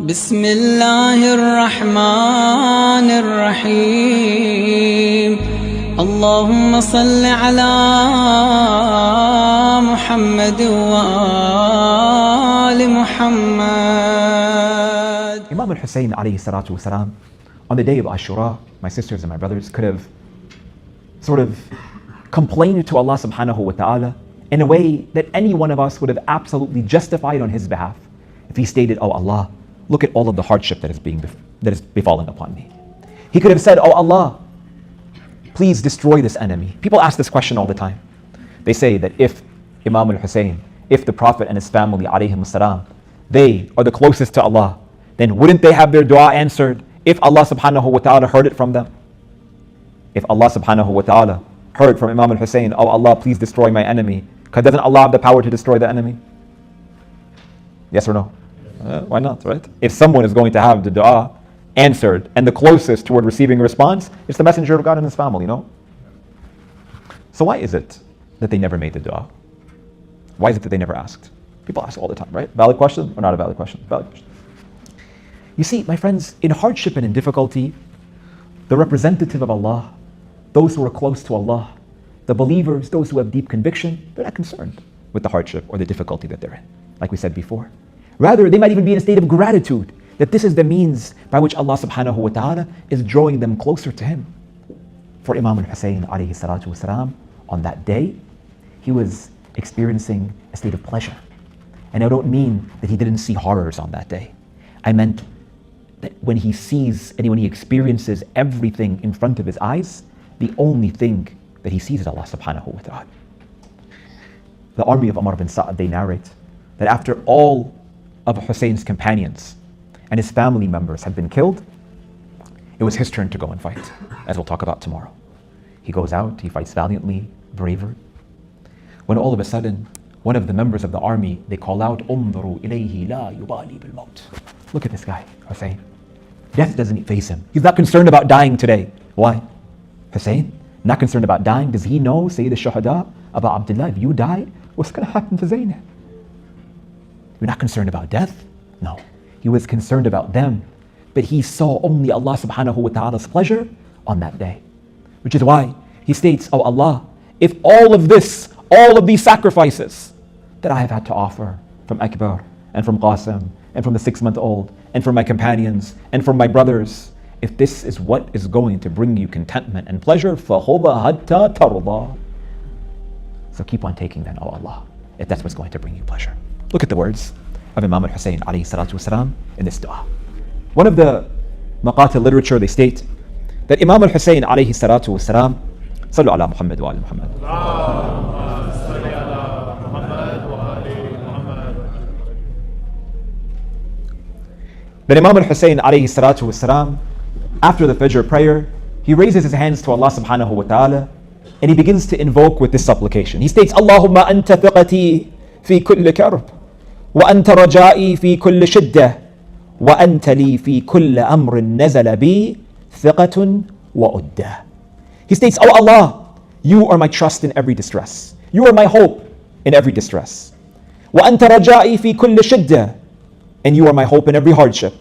بسم الله الرحمن الرحيم اللهم صل على محمد وآل محمد. Imam al-Hussein alayhi salatu wasalam, on the day of Ashura, my sisters and my brothers could have sort of complained to Allah subhanahu wa ta'ala in a way that any one of us would have absolutely justified on his behalf if he stated, "Oh Allah, look at all of the hardship that is befalling upon me." He could have said, "Oh Allah, please destroy this enemy." People ask this question all the time. They say that if Imam al-Hussein, if the Prophet and his family alayhim salam, they are the closest to Allah, then wouldn't they have their dua answered if Allah subhanahu wa ta'ala heard it from them? If Allah subhanahu wa ta'ala heard from Imam al-Hussein, "Oh Allah, please destroy my enemy," because doesn't Allah have the power to destroy the enemy? Yes or no? Why not, right? If someone is going to have the dua answered and the closest toward receiving a response, it's the messenger of God and his family, no? So why is it that they never made the dua? Why is it that they never asked? People ask all the time, right? Valid question or not a valid question? Valid question. You see, my friends, in hardship and in difficulty, the representative of Allah, those who are close to Allah, the believers, those who have deep conviction, they're not concerned with the hardship or the difficulty that they're in, like we said before. Rather, they might even be in a state of gratitude that this is the means by which Allah subhanahu wa ta'ala is drawing them closer to Him. For Imam al-Hussein alayhi salatu wasalam, on that day, he was experiencing a state of pleasure. And I don't mean that he didn't see horrors on that day. I meant that when he sees and when he experiences everything in front of his eyes, the only thing that he sees is Allah subhanahu wa ta'ala. The army of Umar bin Sa'ad, they narrate that after all of Hussein's companions and his family members had been killed, it was his turn to go and fight, as we'll talk about tomorrow. He goes out, he fights valiantly, braver. When all of a sudden, one of the members of the army, they call out, "Unzuru ilayhi la yubali bil maut." Look at this guy, Hussein. Death doesn't face him. He's not concerned about dying today. Why? Hussein, not concerned about dying. Does he know, Sayyid al-Shuhada, about Abdullah, if you die, what's going to happen to Zaynab? You're not concerned about death? No. He was concerned about them. But he saw only Allah subhanahu wa ta'ala's pleasure on that day. Which is why he states, "Oh Allah, if all of this, all of these sacrifices that I have had to offer from Akbar and from Qasim and from the 6-month-old and from my companions and from my brothers, if this is what is going to bring you contentment and pleasure, فَخُبَ حَتَّى تَرْضَى." So keep on taking then, "Oh Allah, if that's what's going to bring you pleasure." Look at the words of Imam al-Hussein alayhi salatu wasalam in this dua. One of the maqatil literature, they state that Imam al-Hussein alayhi salatu wasalam, sallu ala Muhammad wa ala Muhammad. That Imam al-Hussein alayhi salatu wasalam, after the Fajr prayer, he raises his hands to Allah subhanahu wa ta'ala and he begins to invoke with this supplication. He states, "Allahumma anta thiqati fi kulli karb, wa anta raja'i fi kulli shiddah, wa anta li fi kulli amrin nazala bi thiqatun wa uddah." He states, "Oh Allah, you are my trust in every distress. You are my hope in every distress. Wa anta raja'i fi kulli shiddah, and you are my hope in every hardship.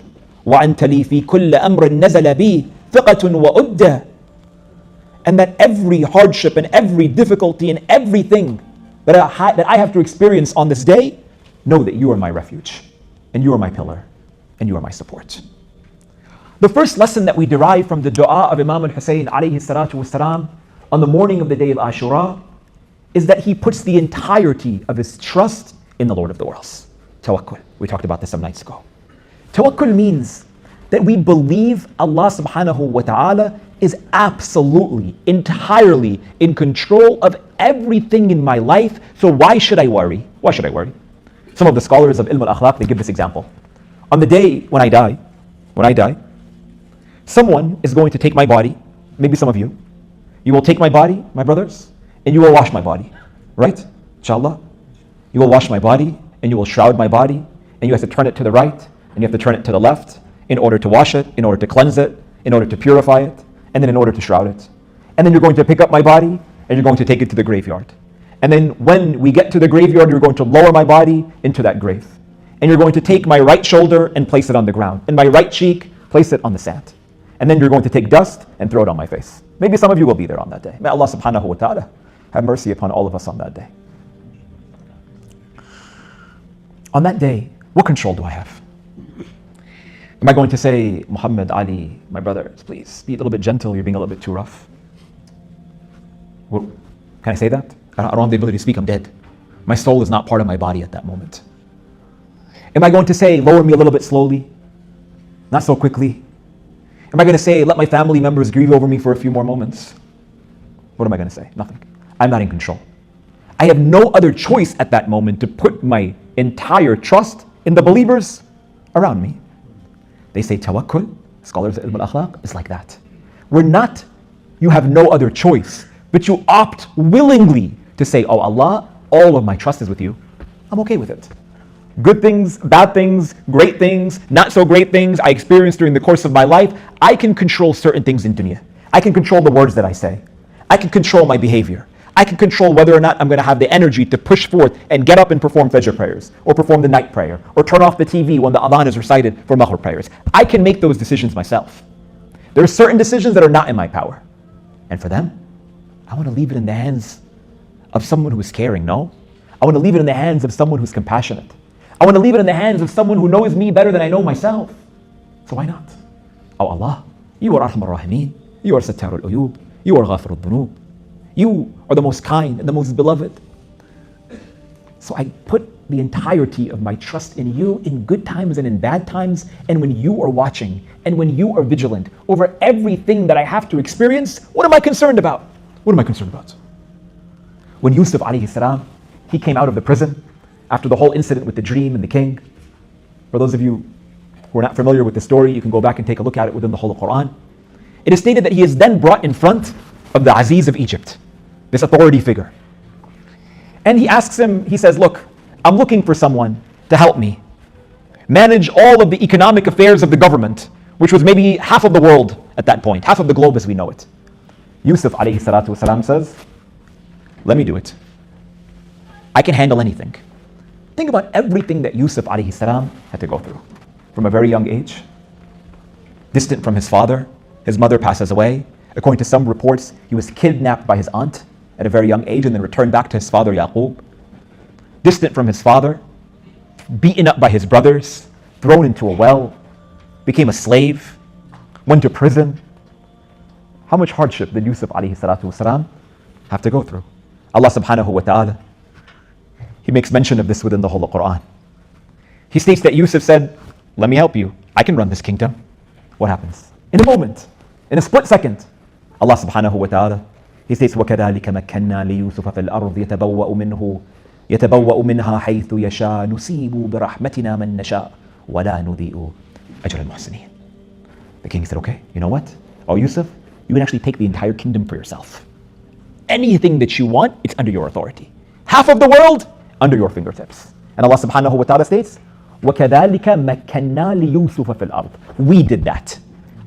Wa anta li fi kulli amrin nazala bi thiqatun wa uddah." And that every hardship and every difficulty and everything that I have to experience on this day, know that you are my refuge, and you are my pillar, and you are my support. The first lesson that we derive from the dua of Imam al-Hussein alayhi salatu wasalam on the morning of the day of Ashura is that he puts the entirety of his trust in the Lord of the worlds. Tawakkul. We talked about this some nights ago. Tawakkul means that we believe Allah subhanahu wa ta'ala is absolutely, entirely in control of everything in my life. So why should I worry? Why should I worry? Some of the scholars of Ilm al-Akhlaq, they give this example. On the day when I die, someone is going to take my body, maybe some of you. You will take my body, my brothers, and you will wash my body. Right? Inshallah. You will wash my body, and you will shroud my body, and you have to turn it to the right, and you have to turn it to the left in order to wash it, in order to cleanse it, in order to purify it, and then in order to shroud it. And then you're going to pick up my body, and you're going to take it to the graveyard. And then when we get to the graveyard, you're going to lower my body into that grave. and you're going to take my right shoulder and place it on the ground, and my right cheek, place it on the sand. And then you're going to take dust and throw it on my face. Maybe some of you will be there on that day. May Allah subhanahu wa ta'ala have mercy upon all of us on that day. On that day, what control do I have? Am I going to say, Muhammad, Ali, my brothers, please be a little bit gentle, you're being a little bit too rough? Well, can I say that? I don't have the ability to speak, I'm dead. My soul is not part of my body at that moment. Am I going to say, lower me a little bit slowly? Not so quickly? Am I going to say, let my family members grieve over me for a few more moments? What am I going to say? Nothing. I'm not in control. I have no other choice at that moment to put my entire trust in the believers around me. They say tawakkul, scholars of ilm al-akhlaq, is like that. You have no other choice, but you opt willingly to say, oh Allah, all of my trust is with you. I'm okay with it. Good things, bad things, great things, not so great things I experienced during the course of my life, I can control certain things in dunya. I can control the words that I say. I can control my behavior. I can control whether or not I'm going to have the energy to push forth and get up and perform Fajr prayers, or perform the night prayer, or turn off the TV when the adhan is recited for Maghrib prayers. I can make those decisions myself. There are certain decisions that are not in my power. And for them, I want to leave it in the hands of someone who is caring, no? I want to leave it in the hands of someone who's compassionate. I want to leave it in the hands of someone who knows me better than I know myself. So why not? Oh Allah, you are Arhamar Rahimeen, you are Sattar al-Uyub, you are Ghafir al-Dhunub, you are the most kind and the most beloved. So I put the entirety of my trust in you in good times and in bad times, and when you are watching and when you are vigilant over everything that I have to experience, what am I concerned about? What am I concerned about? When Yusuf alayhi salam, he came out of the prison after the whole incident with the dream and the king. For those of you who are not familiar with the story, you can go back and take a look at it within the whole Quran. It is stated that he is then brought in front of the Aziz of Egypt, this authority figure. And he asks him, he says, look, I'm looking for someone to help me manage all of the economic affairs of the government, which was maybe half of the world at that point, half of the globe as we know it. Yusuf alayhi salatu wasalam says, let me do it. I can handle anything. Think about everything that Yusuf alayhi salam had to go through. From a very young age, distant from his father, his mother passes away. According to some reports, he was kidnapped by his aunt at a very young age and then returned back to his father Yaqub. Distant from his father, beaten up by his brothers, thrown into a well, became a slave, went to prison. How much hardship did Yusuf alayhi salatu wasalam have to go through? Allah subhanahu wa ta'ala, He makes mention of this within the whole Quran. He states that Yusuf said, let me help you. I can run this kingdom. What happens? In a moment, in a split second, Allah subhanahu wa ta'ala, He states, وَكَذَلِكَ مَكَّنَّا لِيُوسُفَ فِي الْأَرْضِ يَتَبَوَّأُ مِنْهَا حَيْثُ يَشَاءُ نُصِيبُ بِرَحْمَتِنَا مَنْ نَشَاءُ وَلَا نُضِيءُ أَجْرَ الْمُحْسِنِينَ. The king said, okay, you know what? Oh Yusuf, you can actually take the entire kingdom for yourself. Anything that you want, it's under your authority. Half of the world, under your fingertips. And Allah subhanahu wa ta'ala states, وَكَذَلِكَ مَكَّنَّا لِيُوسُفَ فِي الْأَرْضِ. We did that.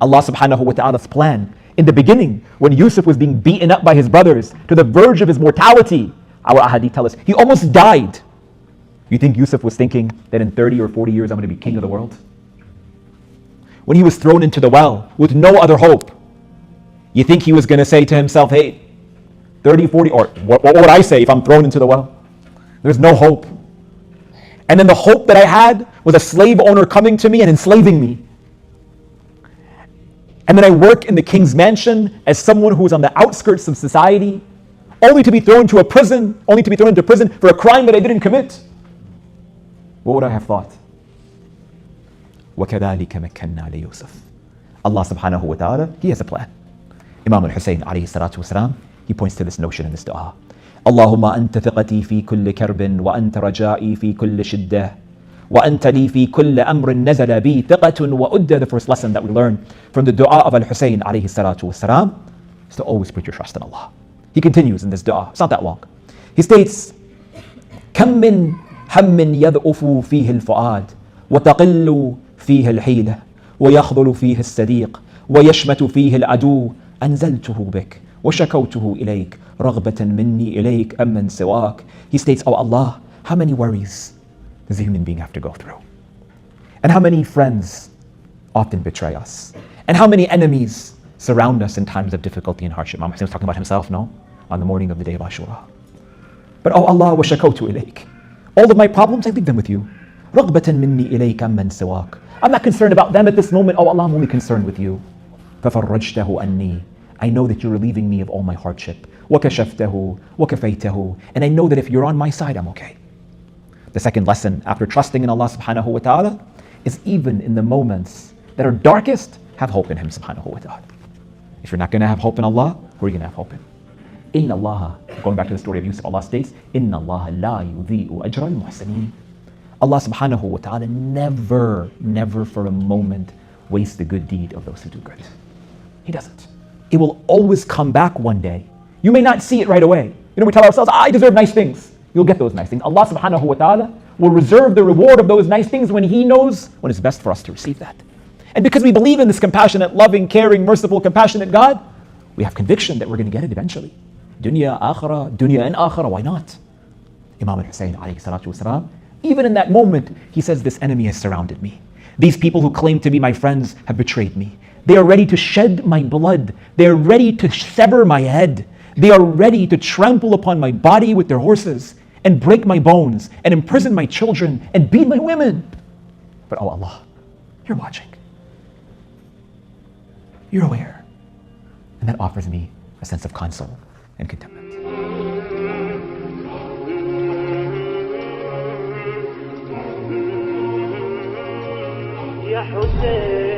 Allah subhanahu wa ta'ala's plan. In the beginning, when Yusuf was being beaten up by his brothers to the verge of his mortality, our ahadith tell us, he almost died. You think Yusuf was thinking that in 30 or 40 years I'm going to be king of the world? When he was thrown into the well with no other hope, you think he was going to say to himself, hey, 30, 40, or what would I say if I'm thrown into the well? There's no hope. And then the hope that I had was a slave owner coming to me and enslaving me. And then I work in the king's mansion as someone who is on the outskirts of society, only to be thrown into prison for a crime that I didn't commit. What would I have thought? وَكَذَلِكَ مَكَّنَّا لِيُوسُفَ. Allah subhanahu wa ta'ala, He has a plan. Imam al-Hussein alayhi salatu wasalam, he points to this notion in this dua. Allahumma anta thiqati fi kulli karbin wa anta raja'i fi kulli shiddah wa anta li fi kulli amrin nazala bi thiqatun wa udda. The first lesson that we learn from the dua of al-Hussein alayhi salatu wasalam is to always put your trust in Allah. He continues in this dua, it's not that long. He states, كم من هم يضعف فيه الفؤاد وتقل فيه الحيلة ويخذل فيه الصديق ويشمت فيه العدو أنزلته بك وشكوته إليك رغبة مني إليك أمن سواك. He states, oh Allah, how many worries does a human being have to go through? And how many friends often betray us. And how many enemies surround us in times of difficulty and hardship. Imam Hussein was talking about himself, no? On the morning of the day of Ashura. But oh Allah, wa shakawtu ilayk. All of my problems, I leave them with you. رغبة مني إليك من سواك. I'm not concerned about them at this moment. Oh Allah, I'm only concerned with you. ففرجته عني. I know that you're relieving me of all my hardship. وكشفته وكفيته. And I know that if you're on my side, I'm okay. The second lesson after trusting in Allah subhanahu wa ta'ala is even in the moments that are darkest, have hope in Him subhanahu wa ta'ala. If you're not going to have hope in Allah, who are you going to have hope in? Inna Allah, going back to the story of Yusuf, Allah states, Inna Allah la yudhi'u ajra al-muhsaneen. Allah subhanahu wa ta'ala never for a moment wastes the good deed of those who do good. He doesn't. It will always come back one day. You may not see it right away. We tell ourselves, I deserve nice things. You'll get those nice things. Allah subhanahu wa ta'ala will reserve the reward of those nice things when He knows what is best for us to receive that. And because we believe in this compassionate, loving, caring, merciful, compassionate God, we have conviction that we're going to get it eventually. Dunya, akhirah, and akhirah, why not? Imam al-Hussein alayhi salatu wasalam, even in that moment, he says, this enemy has surrounded me. These people who claim to be my friends have betrayed me. They are ready to shed my blood. They are ready to sever my head. They are ready to trample upon my body with their horses and break my bones and imprison my children and beat my women. But oh Allah, you're watching. You're aware. And that offers me a sense of console and contentment. يا حسين